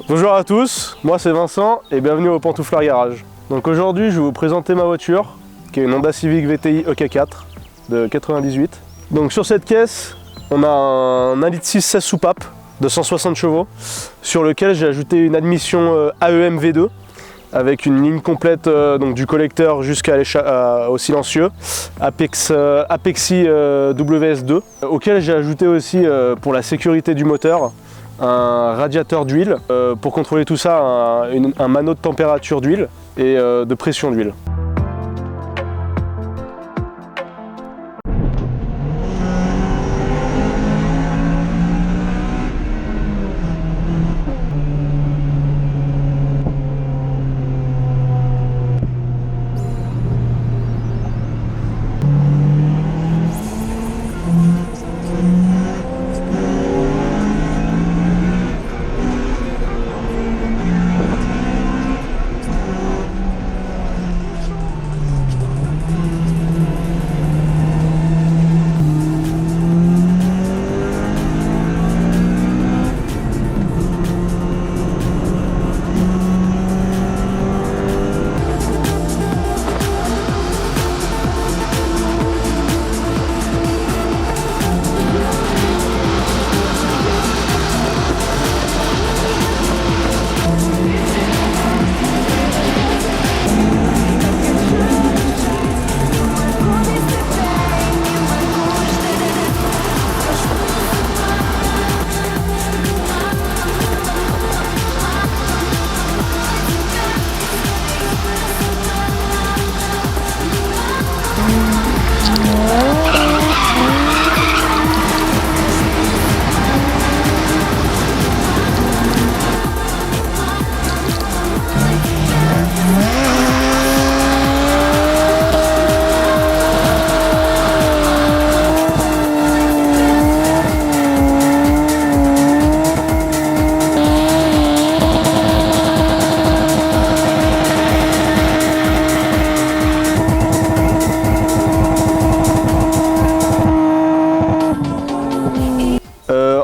Bonjour à tous, moi c'est Vincent et bienvenue au Pantouflard Garage. Donc aujourd'hui je vais vous présenter ma voiture qui est une Honda Civic VTI EK4 de 98. Donc sur cette caisse on a un 1,6 litre 16 soupape de 160 chevaux sur lequel j'ai ajouté une admission AEM V2 avec une ligne complète donc du collecteur jusqu'au silencieux Apexi WS2 auquel j'ai ajouté aussi pour la sécurité du moteur un radiateur d'huile pour contrôler tout ça, un mano de température d'huile et de pression d'huile.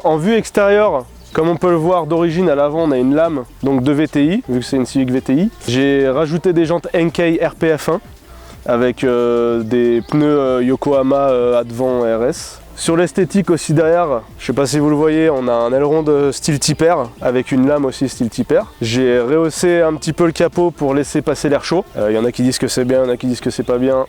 En vue extérieure, comme on peut le voir d'origine à l'avant, on a une lame donc de VTI, vu que c'est une Civic VTI. J'ai rajouté des jantes Enkei RPF1 avec des pneus Yokohama Advent RS. Sur l'esthétique aussi derrière, je ne sais pas si vous le voyez, on a un aileron de style tipper avec une lame aussi style tipper. J'ai rehaussé un petit peu le capot pour laisser passer l'air chaud. Il y en a qui disent que c'est bien, il y en a qui disent que c'est pas bien.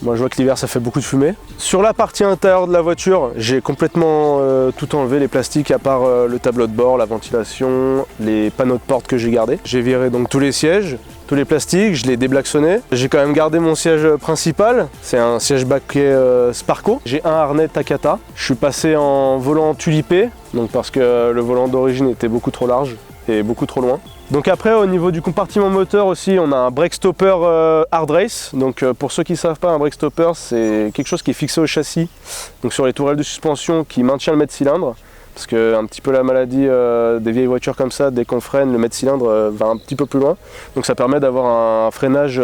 Moi je vois que l'hiver ça fait beaucoup de fumée. Sur la partie intérieure de la voiture, j'ai complètement tout enlevé, les plastiques à part le tableau de bord, la ventilation, les panneaux de porte que j'ai gardés. J'ai viré donc tous les sièges, tous les plastiques, je les déblaxonnés. J'ai quand même gardé mon siège principal, c'est un siège baquet Sparco. J'ai un harnais Takata. Je suis passé en volant tulipé, donc parce que le volant d'origine était beaucoup trop large et beaucoup trop loin. Donc après au niveau du compartiment moteur aussi on a un brake stopper hard race. Donc pour ceux qui ne savent pas, un brake stopper c'est quelque chose qui est fixé au châssis, donc sur les tourelles de suspension qui maintient le mètre cylindre. Parce que un petit peu la maladie des vieilles voitures comme ça, dès qu'on freine, le mètre cylindre va un petit peu plus loin. Donc ça permet d'avoir un freinage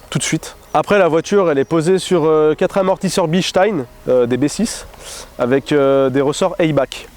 tout de suite. Après la voiture elle est posée sur 4 amortisseurs Bilstein, des B6, avec des ressorts Eibach.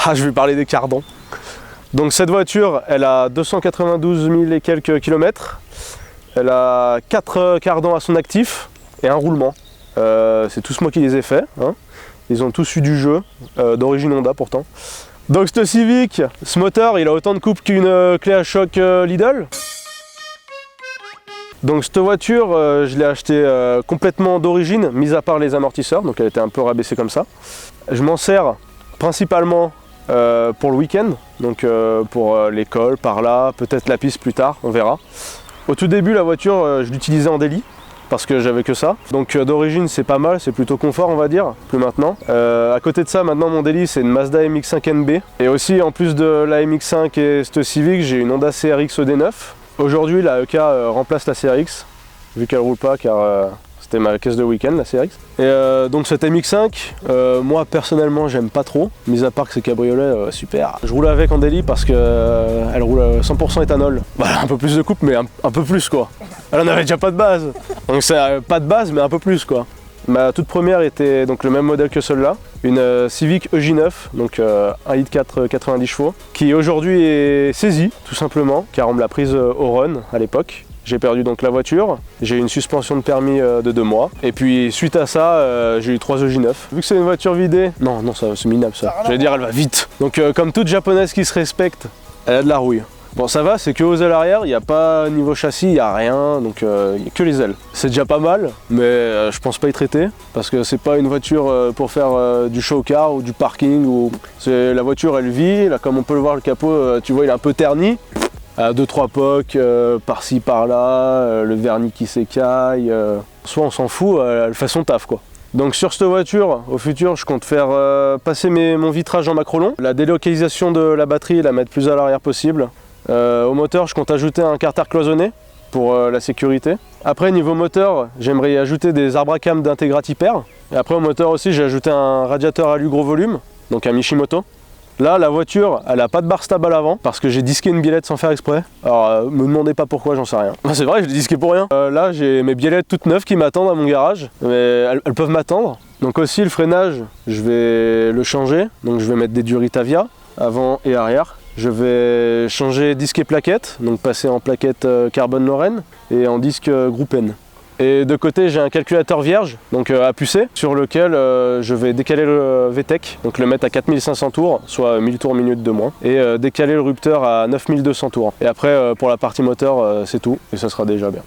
Ah, je vais parler des cardans. Donc cette voiture, elle a 292 000 et quelques kilomètres. Elle a 4 cardans à son actif et un roulement. C'est tous moi qui les ai faits. Hein. Ils ont tous eu du jeu, d'origine Honda pourtant. Donc ce Civic, ce moteur, il a autant de coupe qu'une clé à choc Lidl. Donc cette voiture, je l'ai achetée complètement d'origine, mis à part les amortisseurs, donc elle était un peu rabaissée comme ça. Je m'en sers principalement pour le week-end, donc pour l'école, par là, peut-être la piste plus tard, on verra. Au tout début, la voiture, je l'utilisais en daily, parce que j'avais que ça. Donc d'origine, c'est pas mal, c'est plutôt confort, on va dire, plus maintenant. À côté de ça, maintenant, mon daily, c'est une Mazda MX-5 NB. Et aussi, en plus de la MX-5 et cette Civic, j'ai une Honda CRX ED9. Aujourd'hui, la EK remplace la CRX, vu qu'elle roule pas, car c'était ma caisse de week-end, la CRX. Et donc cette MX-5, moi personnellement j'aime pas trop, mis à part que c'est cabriolet, super. Je roule avec en daily parce que elle roule 100% éthanol. Voilà, un peu plus de coupe, mais un peu plus quoi. Elle en avait déjà pas de base. Donc c'est pas de base, mais un peu plus quoi. Ma toute première était donc le même modèle que celle-là, une Civic EJ9, donc 1,4 90 chevaux, qui aujourd'hui est saisie tout simplement, car on me l'a prise au run à l'époque. J'ai perdu donc la voiture, j'ai eu une suspension de permis de 2 mois, et puis suite à ça, j'ai eu 3 EJ9. Vu que c'est une voiture vidée, non, c'est minable ça, j'allais dire elle va vite. Donc comme toute japonaise qui se respecte, elle a de la rouille. Bon ça va, c'est que aux ailes arrière, il n'y a pas niveau châssis, il n'y a rien, donc il n'y a que les ailes. C'est déjà pas mal, mais je pense pas y traiter, parce que c'est pas une voiture pour faire du show car ou du parking, la voiture elle vit, là comme on peut le voir le capot, tu vois il est un peu terni. 2-3 pocs par-ci par-là, le vernis qui s'écaille, soit on s'en fout, elle fait son taf quoi. Donc sur cette voiture, au futur, je compte faire passer mon vitrage en macrolon, la délocalisation de la batterie, la mettre plus à l'arrière possible. Au moteur, je compte ajouter un carter cloisonné pour la sécurité. Après, niveau moteur, j'aimerais y ajouter des arbres à cam d'Integrate Hyper. Et après, au moteur aussi, j'ai ajouté un radiateur alu gros volume, donc un Mishimoto. Là, la voiture, elle a pas de barre stable à l'avant parce que j'ai disqué une biellette sans faire exprès. Alors, me demandez pas pourquoi, j'en sais rien. C'est vrai, je l'ai disqué pour rien. Là, j'ai mes biellettes toutes neuves qui m'attendent à mon garage, mais elles peuvent m'attendre. Donc aussi, le freinage, je vais le changer. Donc je vais mettre des Duritavia avant et arrière. Je vais changer disque et plaquette, donc passer en plaquette Carbone Lorraine et en disque Groupe N. Et de côté, j'ai un calculateur vierge, donc à pucer, sur lequel je vais décaler le VTEC, donc le mettre à 4500 tours, soit 1000 tours minute de moins, et décaler le rupteur à 9200 tours. Et après, pour la partie moteur, c'est tout, et ça sera déjà bien.